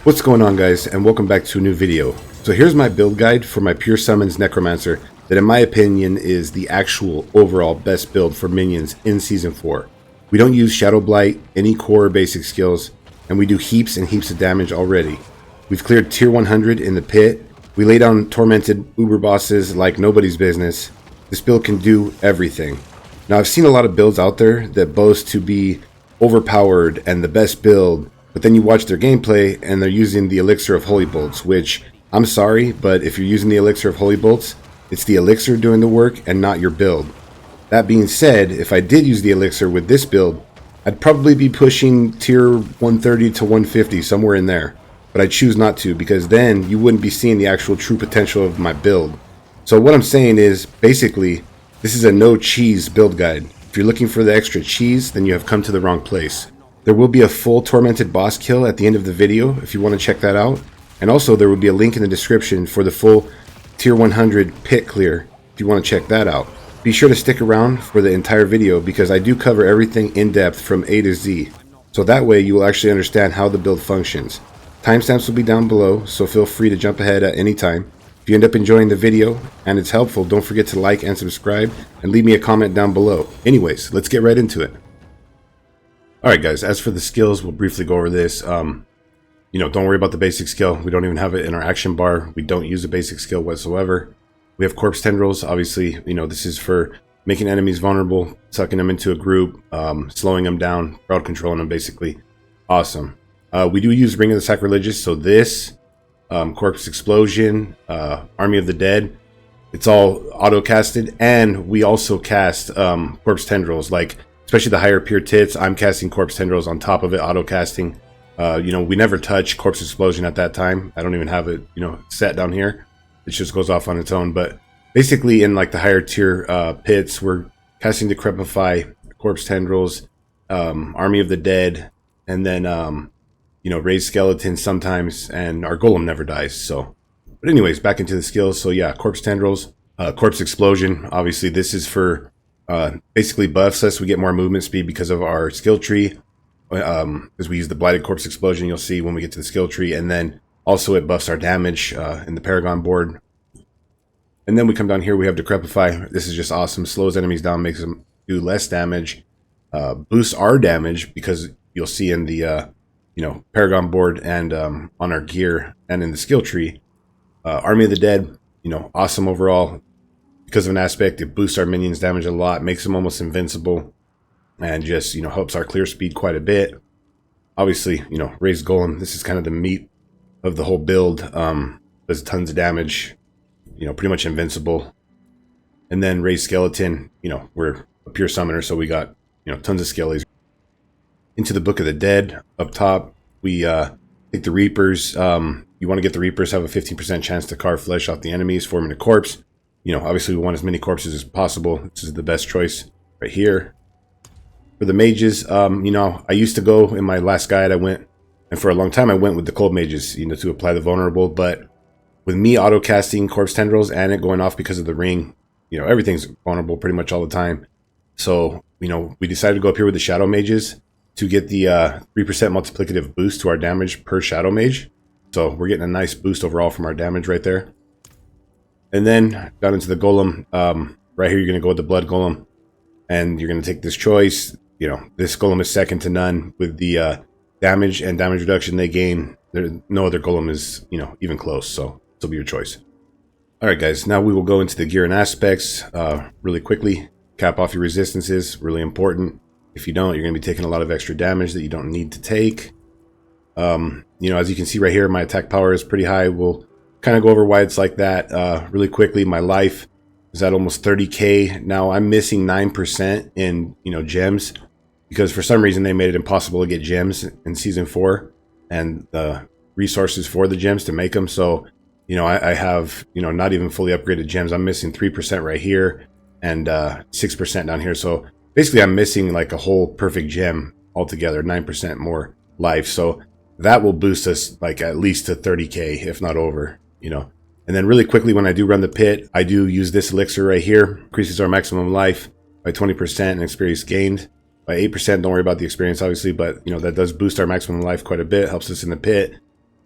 What's going on, guys, and welcome back to a new video. So here's my build guide for my Pure Summons Necromancer that in my opinion is the actual overall best build for minions in Season 4. We don't use Shadow Blight, any core or basic skills, and we do heaps and heaps of damage already. We've cleared tier 100 in the pit, we lay down tormented uber bosses like nobody's business. This build can do everything. Now I've seen a lot of builds out there that boast to be overpowered and the best build, but then you watch their gameplay and they're using the Elixir of Holy Bolts, which, I'm sorry, but if you're using the Elixir of Holy Bolts, it's the Elixir doing the work and not your build. That being said, if I did use the Elixir with this build, I'd probably be pushing tier 130 to 150, somewhere in there. But I choose not to, because then you wouldn't be seeing the actual true potential of my build. So what I'm saying is, basically, this is a no cheese build guide. If you're looking for the extra cheese, then you have come to the wrong place. There will be a full tormented boss kill at the end of the video if you want to check that out. And also there will be a link in the description for the full tier 100 pit clear if you want to check that out. Be sure to stick around for the entire video because I do cover everything in depth from A to Z. So that way you will actually understand how the build functions. Timestamps will be down below, so feel free to jump ahead at any time. If you end up enjoying the video and it's helpful, don't forget to like and subscribe and leave me a comment down below. Anyways, let's get right into it. Alright guys, as for the skills, we'll briefly go over this. Don't worry about the basic skill. We don't even have it in our action bar. We don't use a basic skill whatsoever. We have corpse tendrils. Obviously, this is for making enemies vulnerable, sucking them into a group, slowing them down, crowd controlling them basically. Awesome. We do use Ring of the Sacrilegious, so this, Corpse Explosion, Army of the Dead, it's all auto-casted, and we also cast corpse tendrils, like especially the higher pure tits. I'm casting corpse tendrils on top of it, auto-casting. We never touch Corpse Explosion at that time. I don't even have it, set down here. It just goes off on its own. But basically in like the higher tier pits, we're casting Decrepify, Corpse Tendrils, Army of the Dead, and then, Raised Skeletons sometimes, and our Golem never dies, so. But anyways, back into the skills. So yeah, Corpse Tendrils, Corpse Explosion. Obviously this is for basically buffs us. We get more movement speed because of our skill tree. As we use the Blighted Corpse Explosion, you'll see when we get to the skill tree. And then also it buffs our damage in the Paragon Board. And then we come down here, we have Decrepify. This is just awesome. Slows enemies down, makes them do less damage. Boosts our damage because you'll see in the Paragon Board and on our gear and in the skill tree. Army of the Dead, awesome overall. Because of an aspect, it boosts our minions' damage a lot, makes them almost invincible, and just, helps our clear speed quite a bit. Obviously, Raised Golem, this is kind of the meat of the whole build. Does tons of damage, pretty much invincible. And then Raised Skeleton, we're a pure summoner, so we got, tons of skellies. Into the Book of the Dead, up top, we take the Reapers. You want to get the Reapers, have a 15% chance to carve flesh off the enemies, forming a corpse. Obviously we want as many corpses as possible. This is the best choice right here. For the mages, I used to go in my last guide, and for a long time I went with the cold mages, to apply the vulnerable. But with me auto casting Corpse Tendrils and it going off because of the ring, everything's vulnerable pretty much all the time. So, we decided to go up here with the shadow mages to get the 3% multiplicative boost to our damage per shadow mage. So we're getting a nice boost overall from our damage right there. And then down into the Golem, right here you're going to go with the Blood Golem, and you're going to take this choice. This Golem is second to none with the damage and damage reduction they gain. No other Golem is, even close, so this will be your choice. Alright guys, now we will go into the Gear and Aspects really quickly. Cap off your resistances, really important. If you don't, you're going to be taking a lot of extra damage that you don't need to take. As you can see right here, my attack power is pretty high. We'll kind of go over why it's like that really quickly. My life is at almost 30k. Now I'm missing 9% in, gems, because for some reason they made it impossible to get gems in Season 4 and the resources for the gems to make them. So, I have, not even fully upgraded gems. I'm missing 3% right here and 6% down here. So basically I'm missing like a whole perfect gem altogether, 9% more life. So that will boost us like at least to 30k, if not over, And then really quickly, when I do run the pit, I do use this elixir right here. Increases our maximum life by 20% and experience gained by 8%. Don't worry about the experience, obviously, but that does boost our maximum life quite a bit. Helps us in the pit.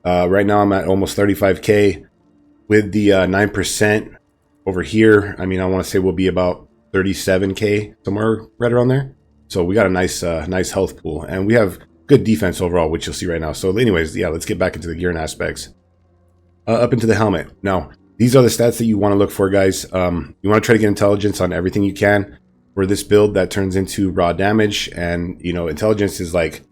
Right now I'm at almost 35k with the 9% over here. I mean, I want to say we'll be about 37k, somewhere right around there. So we got a nice nice health pool, and we have good defense overall, which you'll see right now. So anyways, yeah, let's get back into the gear and aspects. Up into the helmet. Now, these are the stats that you want to look for, guys. You want to try to get intelligence on everything you can. For this build, that turns into raw damage, and you know, intelligence is like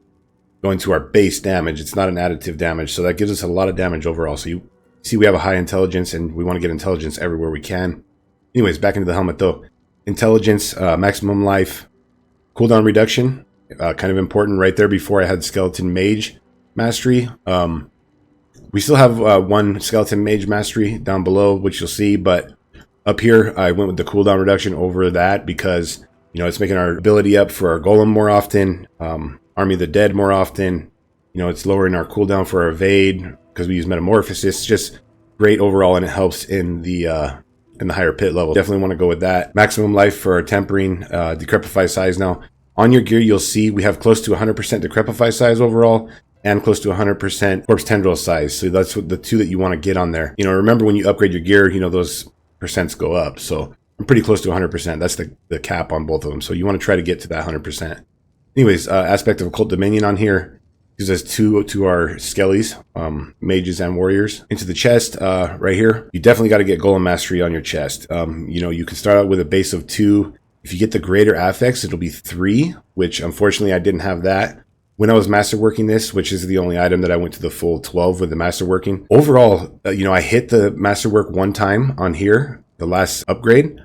going to our base damage. It's not an additive damage, so that gives us a lot of damage overall. So you see we have a high intelligence, and we want to get intelligence everywhere we can. Anyways, back into the helmet though. Intelligence, maximum life, cooldown reduction, kind of important right there before I had skeleton mage mastery. We still have one skeleton mage mastery down below, which you'll see, but up here I went with the cooldown reduction over that because, you know, it's making our ability up for our golem more often, army of the dead more often. You know, it's lowering our cooldown for our evade because we use metamorphosis. It's just great overall, and it helps in the higher pit level. Definitely want to go with that. Maximum life for our tempering, decrepify size. Now on your gear you'll see we have close to 100% decrepify size overall, and close to 100% corpse tendril size. So that's what the two that you want to get on there. You know, remember when you upgrade your gear, you know, those percents go up. So I'm pretty close to 100%. That's the cap on both of them. So you want to try to get to that 100%. Anyways, aspect of occult dominion on here gives us two to our skellies, mages and warriors. Into the chest, right here, you definitely got to get golem mastery on your chest. You know, you can start out with a base of 2. If you get the greater affects, it'll be 3, which unfortunately I didn't have that when I was masterworking this, which is the only item that I went to the full 12 with the masterworking. Overall, you know, I hit the masterwork one time on here, the last upgrade.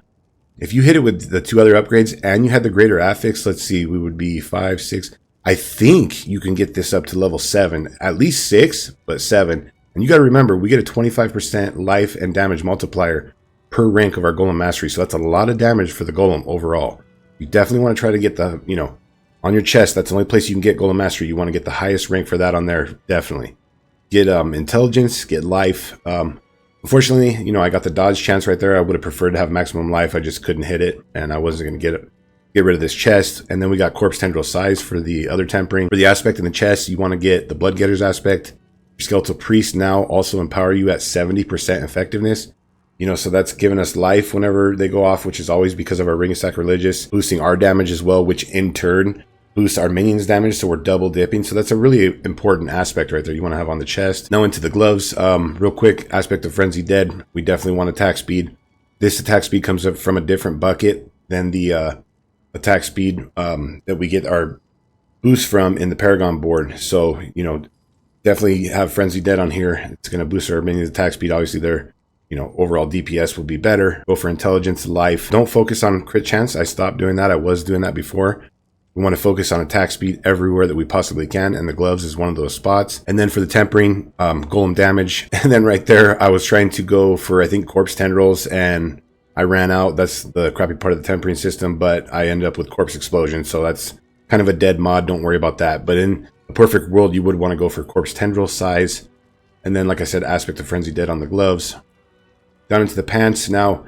If you hit it with the 2 other upgrades and you had the greater affix, let's see, we would be 5, 6. I think you can get this up to level 7, at least 6, but 7. And you got to remember, we get a 25% life and damage multiplier per rank of our golem mastery. So that's a lot of damage for the golem overall. You definitely want to try to get the, you know, on your chest. That's the only place you can get golem mastery. You want to get the highest rank for that on there. Definitely get intelligence, get life. Unfortunately, you know, I got the dodge chance right there. I would have preferred to have maximum life. I just couldn't hit it, and I wasn't going to get rid of this chest. And then we got corpse tendril size for the other tempering. For the aspect in the chest, you want to get the blood getters aspect. Your skeletal priest now also empower you at 70% effectiveness. You know, so that's giving us life whenever they go off, which is always because of our ring of sacrilegious, boosting our damage as well, which in turn boosts our minions damage, so we're double dipping. So that's a really important aspect right there you want to have on the chest. Now into the gloves, real quick, aspect of frenzy dead, we definitely want attack speed. This attack speed comes up from a different bucket than the attack speed that we get our boost from in the Paragon board. So, you know, definitely have frenzy dead on here. It's going to boost our minions attack speed. Obviously their, you know, overall DPS will be better. Go for intelligence, life. Don't focus on crit chance. I stopped doing that. I was doing that before. We want to focus on attack speed everywhere that we possibly can, and the gloves is one of those spots. And then for the tempering, golem damage. And then right there, I was trying to go for, I think, corpse tendrils, and I ran out. That's the crappy part of the tempering system, but I ended up with corpse explosion, so that's kind of a dead mod. Don't worry about that. But in a perfect world, you would want to go for corpse tendril size. And then, like I said, aspect of frenzy dead on the gloves. Down into the pants. Now,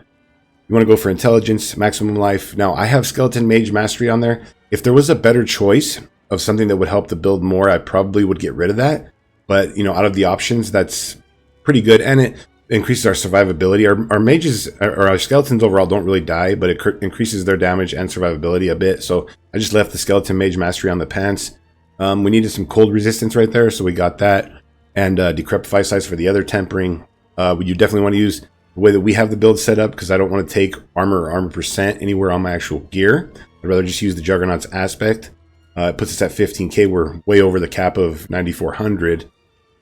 you want to go for intelligence, maximum life. Now, I have skeleton mage mastery on there. If there was a better choice of something that would help the build more, I probably would get rid of that. But, you know, out of the options, that's pretty good. And it increases our survivability. Our mages, or our skeletons overall don't really die, but it increases their damage and survivability a bit. So I just left the skeleton mage mastery on the pants. We needed some cold resistance right there, so we got that. And decrepify size for the other tempering. You definitely want to use the way that we have the build set up, because I don't want to take armor or armor percent anywhere on my actual gear. I'd rather just use the Juggernaut's aspect. It puts us at 15k. We're way over the cap of 9400,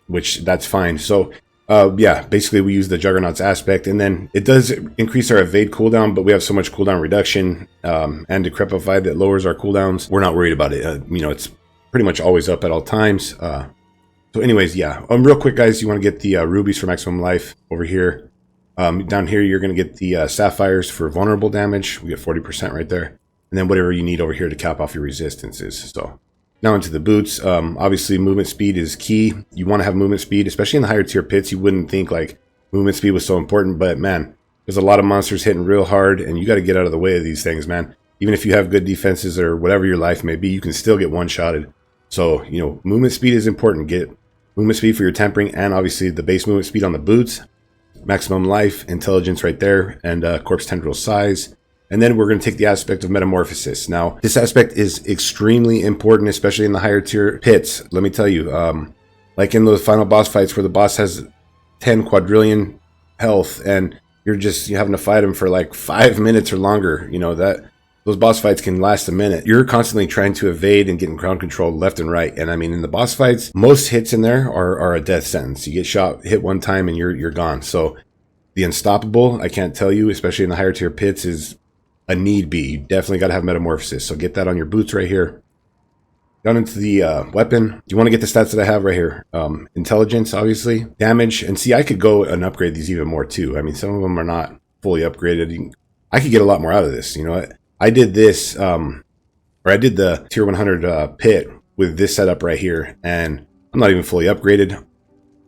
which that's fine. So yeah, basically we use the Juggernaut's aspect, and then it does increase our evade cooldown, but we have so much cooldown reduction and decrepify that lowers our cooldowns. We're not worried about it. You know, it's pretty much always up at all times. So anyways, yeah, real quick, guys, you want to get the rubies for maximum life over here. Down here, you're going to get the sapphires for vulnerable damage. We get 40% right there. And then whatever you need over here to cap off your resistances. So now into the boots. Obviously, movement speed is key. You want to have movement speed, especially in the higher tier pits. You wouldn't think like movement speed was so important, but man, there's a lot of monsters hitting real hard, and you got to get out of the way of these things, man. Even if you have good defenses or whatever your life may be, you can still get one-shotted. So, you know, movement speed is important. Get movement speed for your tempering, and obviously the base movement speed on the boots, maximum life, intelligence right there, and corpse tendril size. And then we're going to take the aspect of metamorphosis. Now, this aspect is extremely important, especially in the higher tier pits. Let me tell you, like in those final boss fights where the boss has 10 quadrillion health and you're having to fight him for like 5 minutes or longer, you know, that those boss fights can last a minute. You're constantly trying to evade and getting ground control left and right. And I mean, in the boss fights, most hits in there are a death sentence. You get shot, hit one time, and you're gone. So the unstoppable, I can't tell you, especially in the higher tier pits, is a need be. You definitely got to have metamorphosis. So get that on your boots right here. Down into the weapon, you want to get the stats that I have right here. Intelligence, obviously. Damage. And see, I could go and upgrade these even more too. I mean, some of them are not fully upgraded. I could get a lot more out of this. You know what? I did this, or I did the tier 100 pit with this setup right here. And I'm not even fully upgraded.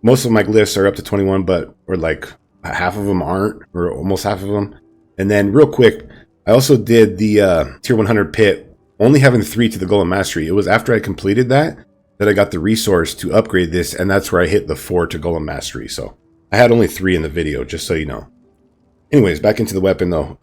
Most of my glyphs are up to 21, or like half of them aren't, or almost half of them. And then real quick, I also did the tier 100 pit, only having 3 to the Golem Mastery. It was after I completed that I got the resource to upgrade this, and that's where I hit the 4 to Golem Mastery. So I had only 3 in the video, just so you know. Anyways, back into the weapon though.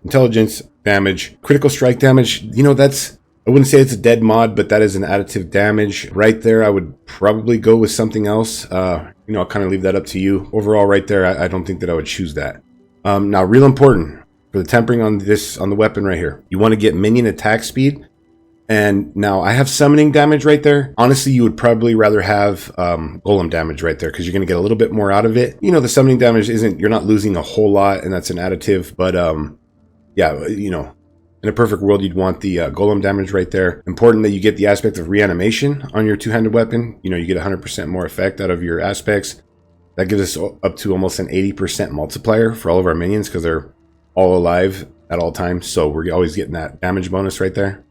Intelligence, damage, critical strike damage. You know, I wouldn't say it's a dead mod, but that is an additive damage. Right there, I would probably go with something else. You know, I'll kind of leave that up to you. Overall, right there, I don't think that I would choose that. Now, real important. For the tempering on the weapon right here, you want to get minion attack speed. And now I have summoning damage right there. Honestly, you would probably rather have golem damage right there because you're going to get a little bit more out of it. You know, the summoning damage you're not losing a whole lot, and that's an additive. But yeah, you know, in a perfect world, you'd want the golem damage right there. Important that you get the aspect of reanimation on your two-handed weapon. You know, you get 100% more effect out of your aspects. That gives us up to almost an 80% multiplier for all of our minions because they're all alive at all times, so we're always getting that damage bonus right there.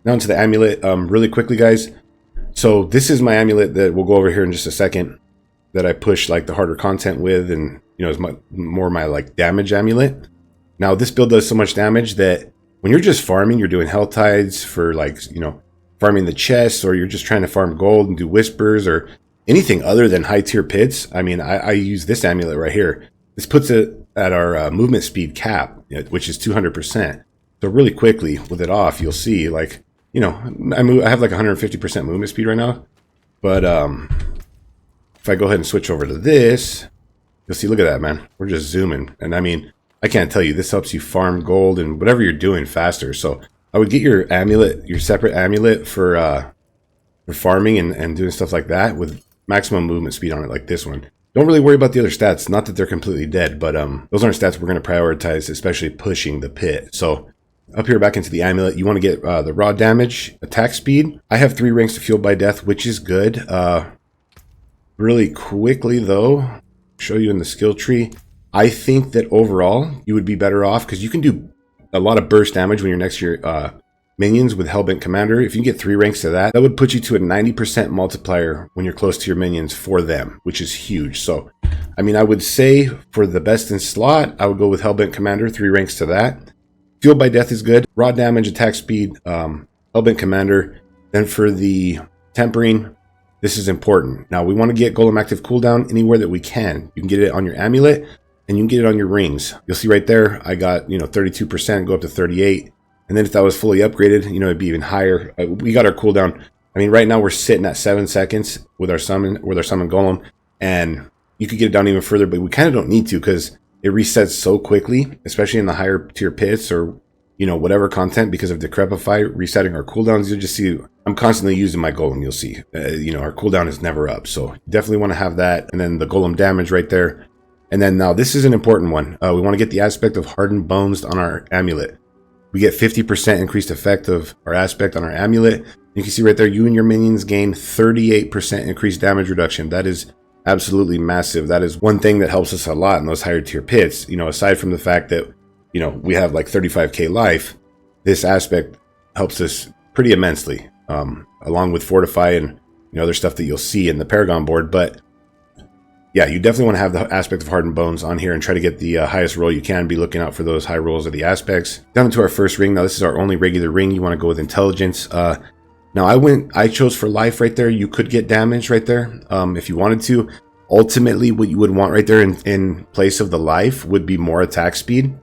Now into the amulet, really quickly, guys. So this is my amulet that we'll go over here in just a second, that I push like the harder content with, and you know, is more my like damage amulet. Now this build does so much damage that when you're just farming, you're doing health tides for like, you know, farming the chests, or you're just trying to farm gold and do whispers or anything other than high tier pits. I mean, I use this amulet right here. This puts it at our movement speed cap, which is 200%. So really quickly with it off, you'll see like, you know, I have like 150% movement speed right now. But if I go ahead and switch over to this, you'll see, look at that, man. We're just zooming. And I mean, I can't tell you, this helps you farm gold and whatever you're doing faster. So I would get your amulet, your separate amulet for farming and doing stuff like that with maximum movement speed on it, like this one. Don't really worry about the other stats. Not that they're completely dead, but those aren't stats we're going to prioritize, especially pushing the pit. So up here back into the amulet, you want to get the raw damage, attack speed. I have 3 ranks to Fueled by Death, which is good. Really quickly though, show you in the skill tree. I think that overall you would be better off because you can do a lot of burst damage when you're next to your minions with Hellbent Commander. If you get 3 ranks to that would put you to a 90% multiplier when you're close to your minions for them, which is huge. So, I mean, I would say for the best in slot, I would go with Hellbent Commander, 3 ranks to that. Fueled by Death is good. Raw damage, attack speed, Hellbent Commander. Then for the tempering, this is important. Now, we want to get Golem active cooldown anywhere that we can. You can get it on your amulet, and you can get it on your rings. You'll see right there, I got, you know, 32%, go up to 38. And then if that was fully upgraded, you know, it'd be even higher. We got our cooldown. I mean, right now we're sitting at 7 seconds with our summon golem, and you could get it down even further, but we kind of don't need to because it resets so quickly, especially in the higher tier pits or, you know, whatever content because of Decrepify resetting our cooldowns. You'll just see I'm constantly using my golem. You'll see, you know, our cooldown is never up, so you definitely want to have that. And then the golem damage right there. And then now this is an important one. We want to get the aspect of hardened bones on our amulet. We get 50% increased effect of our aspect on our amulet. You can see right there, you and your minions gain 38% increased damage reduction. That is absolutely massive. That is one thing that helps us a lot in those higher tier pits. You know, aside from the fact that, you know, we have like 35k life, this aspect helps us pretty immensely, along with Fortify and, you know, other stuff that you'll see in the Paragon board. But yeah, you definitely want to have the aspect of hardened bones on here and try to get the highest roll you can. Be looking out for those high rolls of the aspects. Down into our first ring. Now, this is our only regular ring. You want to go with intelligence. Now I chose for life right there. You could get damage right there if you wanted to. Ultimately, what you would want right there in place of the life would be more attack speed.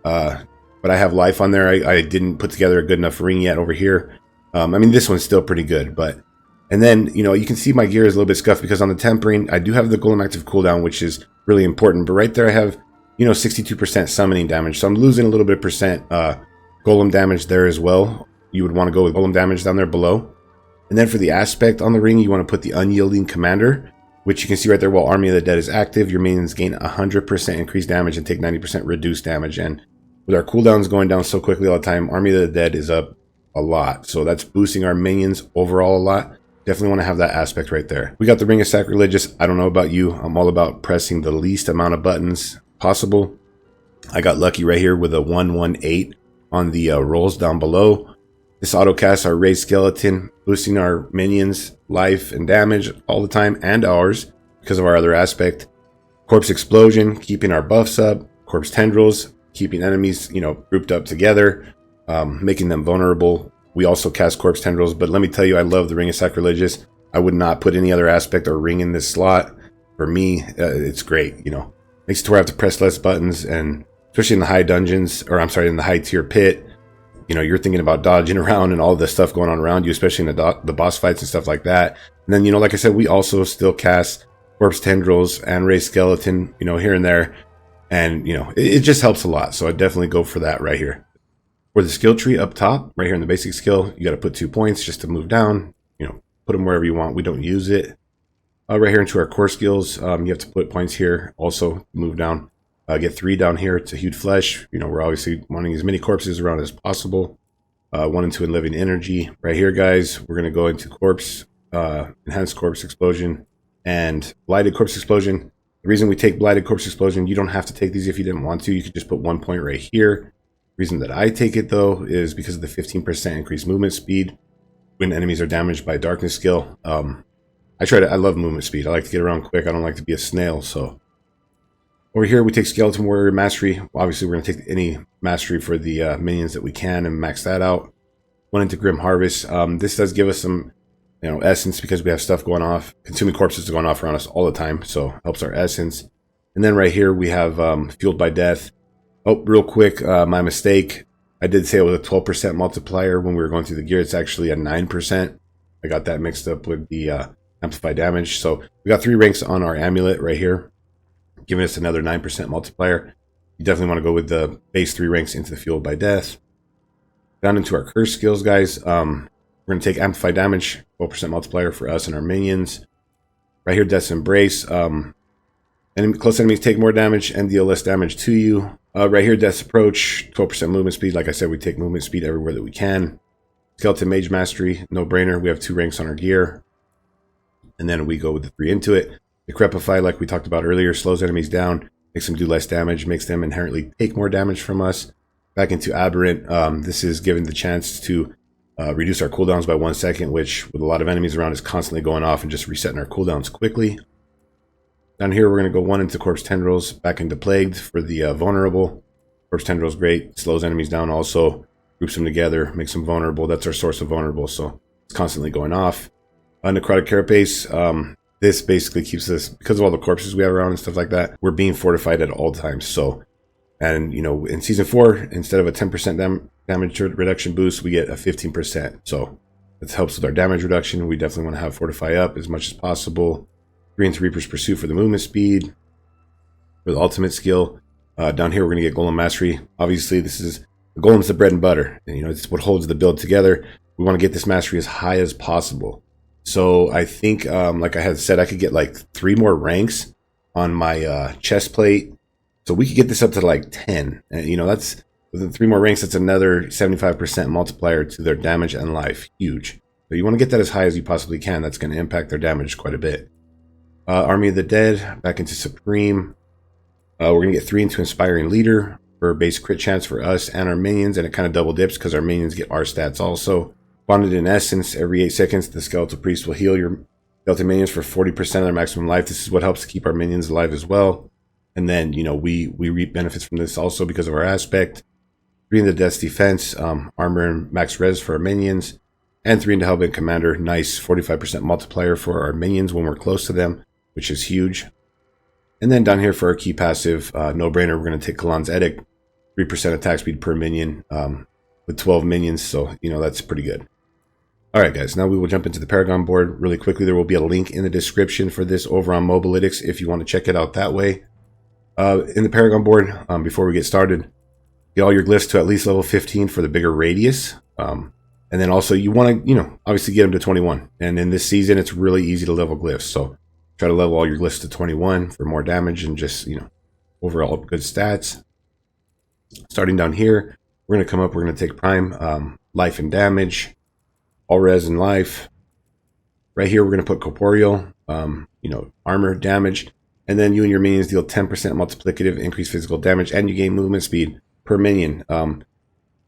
But I have life on there. I didn't put together a good enough ring yet over here. I mean, this one's still pretty good, but... And then, you know, you can see my gear is a little bit scuffed because on the tempering, I do have the Golem active cooldown, which is really important. But right there, I have, you know, 62% summoning damage. So I'm losing a little bit of percent Golem damage there as well. You would want to go with Golem damage down there below. And then for the aspect on the ring, you want to put the Unyielding Commander, which you can see right there. While Army of the Dead is active, your minions gain 100% increased damage and take 90% reduced damage. And with our cooldowns going down so quickly all the time, Army of the Dead is up a lot. So that's boosting our minions overall a lot. Definitely want to have that aspect right there. We got the Ring of Sacrilegious. I don't know about you. I'm all about pressing the least amount of buttons possible. I got lucky right here with a 118 on the rolls down below. This auto casts our Raised Skeleton, boosting our minions life and damage all the time, and ours because of our other aspect. Corpse Explosion, keeping our buffs up. Corpse Tendrils, keeping enemies, you know, grouped up together, making them vulnerable. We also cast Corpse Tendrils, but let me tell you, I love the Ring of Sacrilegious. I would not put any other aspect or ring in this slot. For me, it's great, you know. Makes it to where I have to press less buttons, and especially in the high dungeons, or I'm sorry, in the high tier pit, you know, you're thinking about dodging around and all the stuff going on around you, especially in the boss fights and stuff like that. And then, you know, like I said, we also still cast Corpse Tendrils and Raised Skeleton, you know, here and there. And, you know, it just helps a lot. So I definitely go for that right here. For the skill tree up top, right here in the basic skill, you got to put 2 points just to move down. You know, put them wherever you want. We don't use it. Right here into our core skills, you have to put points here. Also, move down. Get 3 down here to Hued Flesh. You know, we're obviously wanting as many corpses around as possible. 1 and 2 in Living Energy. Right here, guys, we're going to go into Corpse, Enhanced Corpse Explosion, and Blighted Corpse Explosion. The reason we take Blighted Corpse Explosion, you don't have to take these if you didn't want to. You could just put 1 point right here. The reason that I take it, though, is because of the 15% increased movement speed when enemies are damaged by Darkness skill. I love movement speed. I like to get around quick. I don't like to be a snail, so... Over here, we take Skeleton Warrior Mastery. Obviously, we're going to take any mastery for the minions that we can and max that out. 1 into Grim Harvest. This does give us some, you know, essence because we have stuff going off. Consuming corpses going off around us all the time, so helps our essence. And then right here, we have Fueled by Death. Oh, real quick, my mistake. I did say it was a 12% multiplier when we were going through the gear. It's actually a 9%. I got that mixed up with the amplified damage. So we got 3 ranks on our amulet right here, giving us another 9% multiplier. You definitely want to go with the base 3 ranks into the Fueled by Death. Down into our curse skills, guys. We're going to take amplified damage, 12% multiplier for us and our minions. Right here, Death's Embrace. Close enemies take more damage and deal less damage to you. Right here, Death's Approach, 12% movement speed. Like I said, we take movement speed everywhere that we can. Skeleton Mage Mastery, no brainer. We have 2 ranks on our gear. And then we go with the 3 into it. Decrepify, like we talked about earlier, slows enemies down, makes them do less damage, makes them inherently take more damage from us. Back into Aberrant, this is given the chance to reduce our cooldowns by 1 second, which with a lot of enemies around is constantly going off and just resetting our cooldowns quickly. Down here, we're going to go 1 into Corpse Tendrils, back into Plagued for the vulnerable. Corpse Tendrils, great, slows enemies down also, groups them together, makes them vulnerable. That's our source of vulnerable, so it's constantly going off. Necrotic Carapace, this basically keeps us, because of all the corpses we have around and stuff like that, we're being fortified at all times. So, and you know, in Season 4, instead of a 10% damage reduction boost, we get a 15%. So this helps with our damage reduction. We definitely want to have Fortify up as much as possible. 3 into Reaper's Pursuit for the movement speed. For the ultimate skill, down here we're going to get Golem Mastery. Obviously, this is the Golem's the bread and butter, and you know it's what holds the build together. We want to get this mastery as high as possible. So I think, like I had said, I could get like 3 more ranks on my chest plate. So we could get this up to like 10. And you know, that's within 3 more ranks. That's another 75% multiplier to their damage and life. Huge. So you want to get that as high as you possibly can. That's going to impact their damage quite a bit. Army of the Dead, back into Supreme. We're going to get 3 into Inspiring Leader for base crit chance for us and our minions. And it kind of double dips because our minions get our stats also. Bonded in Essence, every 8 seconds, the Skeletal Priest will heal your skeleton minions for 40% of their maximum life. This is what helps to keep our minions alive as well. And then, you know, we reap benefits from this also because of our aspect. 3 in the Death's Defense, armor and max res for our minions. And 3 into Hellbent Commander. Nice 45% multiplier for our minions when we're close to them, which is huge. And then down here for our key passive, no-brainer, we're going to take Kalan's Edict. 3% attack speed per minion with 12 minions, so, you know, that's pretty good. Alright guys, now we will jump into the Paragon board really quickly. There will be a link in the description for this over on Mobalytics if you want to check it out that way. In the Paragon board, before we get started, get all your glyphs to at least level 15 for the bigger radius. And then also you want to, you know, obviously get them to 21. And in this season, it's really easy to level glyphs. So try to level all your glyphs to 21 for more damage and just, you know, overall good stats. Starting down here, we're going to come up, we're going to take Prime, Life and Damage, All Res and Life. Right here, we're going to put Corporeal, you know, Armor, Damage. And then you and your minions deal 10% multiplicative increased physical damage, and you gain movement speed per minion.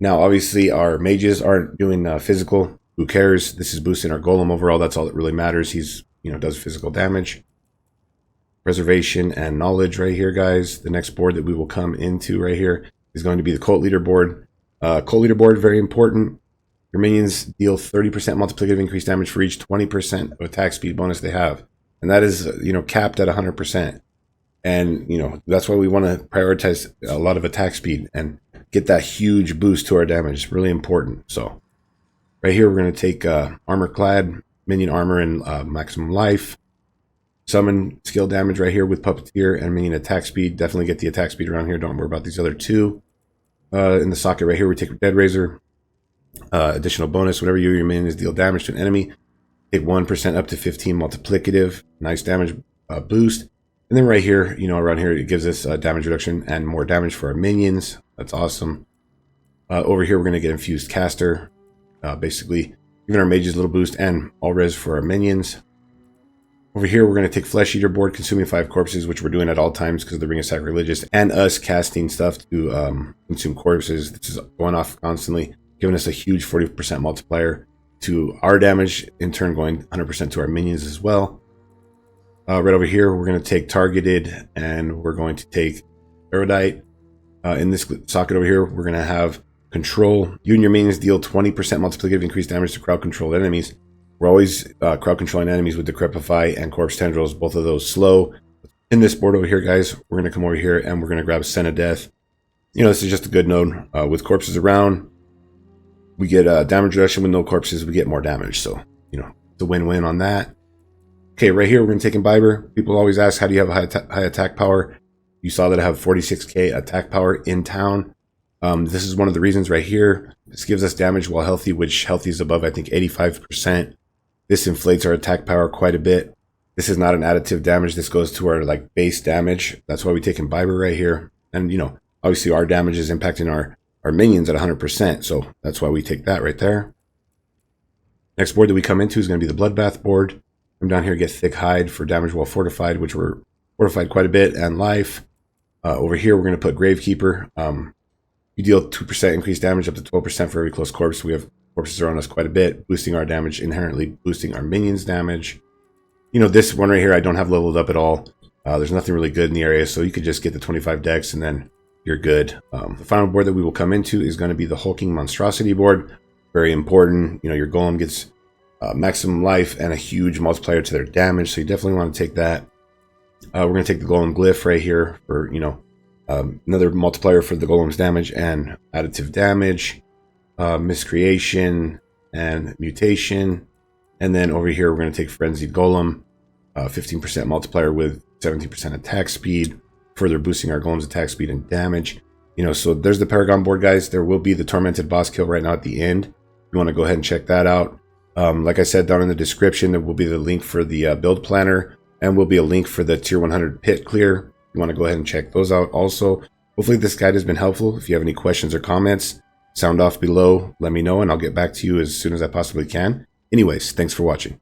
Now, obviously, our mages aren't doing physical. Who cares? This is boosting our golem overall. That's all that really matters. He's, you know, does physical damage. Preservation and knowledge right here, guys. The next board that we will come into right here is going to be the Cult Leader board. Cult Leader board, very important. Your minions deal 30% multiplicative increased damage for each 20% of attack speed bonus they have. And that is, you know, capped at 100%. And, you know, that's why we want to prioritize a lot of attack speed and get that huge boost to our damage. It's really important. So right here, we're going to take Armor Clad, Minion Armor, and Maximum Life. Summon skill damage right here with Puppeteer and Minion attack speed. Definitely get the attack speed around here. Don't worry about these other two. In the socket right here, we take Dead Razor. Additional bonus, whenever you or your minions deal damage to an enemy, take 1% up to 15 multiplicative. Nice damage boost. And then right here, you know, around here, it gives us damage reduction and more damage for our minions. That's awesome. Over here, we're going to get Infused Caster. Basically, giving our mages a little boost and all res for our minions. Over here, we're going to take Flesh Eater board, consuming 5 corpses, which we're doing at all times because of the Ring of Sacrilegious, and us casting stuff to consume corpses. This is going off constantly, giving us a huge 40% multiplier to our damage, in turn going 100% to our minions as well. Right over here, we're going to take Targeted, and we're going to take Erudite. In this socket over here, we're going to have Control. You and your minions deal 20% multiplicative increased damage to crowd controlled enemies. We're always crowd controlling enemies with Decrepify and Corpse Tendrils, both of those slow. In this board over here, guys, we're going to come over here and we're going to grab Sen of Death. You know, this is just a good node. With corpses around, we get damage reduction. With no corpses, we get more damage. So, you know, it's a win-win on that. Okay, right here, we're going to take Imbiber. People always ask, how do you have a high attack power? You saw that I have 46k attack power in town. This is one of the reasons right here. This gives us damage while healthy, which healthy is above, I think, 85%. This inflates our attack power quite a bit. This is not an additive damage. This goes to our like base damage. That's why we take Imbiber right here. And, you know, obviously our damage is impacting our minions at 100%. So that's why we take that right there. Next board that we come into is going to be the Bloodbath board. Come down here, get Thick Hide for damage while fortified, which we're fortified quite a bit, and life. Over here, we're going to put Gravekeeper. You deal 2% increased damage up to 12% for every close corpse. We have corpses around us quite a bit, boosting our damage, inherently boosting our minions' damage. You know, this one right here, I don't have leveled up at all. There's nothing really good in the area, so you could just get the 25 dex and then you're good. The final board that we will come into is going to be the Hulking Monstrosity board. Very important. You know, your golem gets maximum life and a huge multiplier to their damage, so you definitely want to take that. We're going to take the Golem Glyph right here for, you know, another multiplier for the Golem's damage and additive damage, Miscreation and Mutation. And then over here, we're going to take Frenzied Golem, 15% multiplier with 17% attack speed, further boosting our Golem's attack speed and damage. You know, so there's the Paragon board, guys. There will be the Tormented boss kill right now at the end. You want to go ahead and check that out. Like I said, down in the description, there will be the link for the build planner, and will be a link for the tier 100 pit clear. You want to go ahead and check those out also. Hopefully this guide has been helpful. If you have any questions or comments, sound off below, let me know, and I'll get back to you as soon as I possibly can. Anyways, thanks for watching.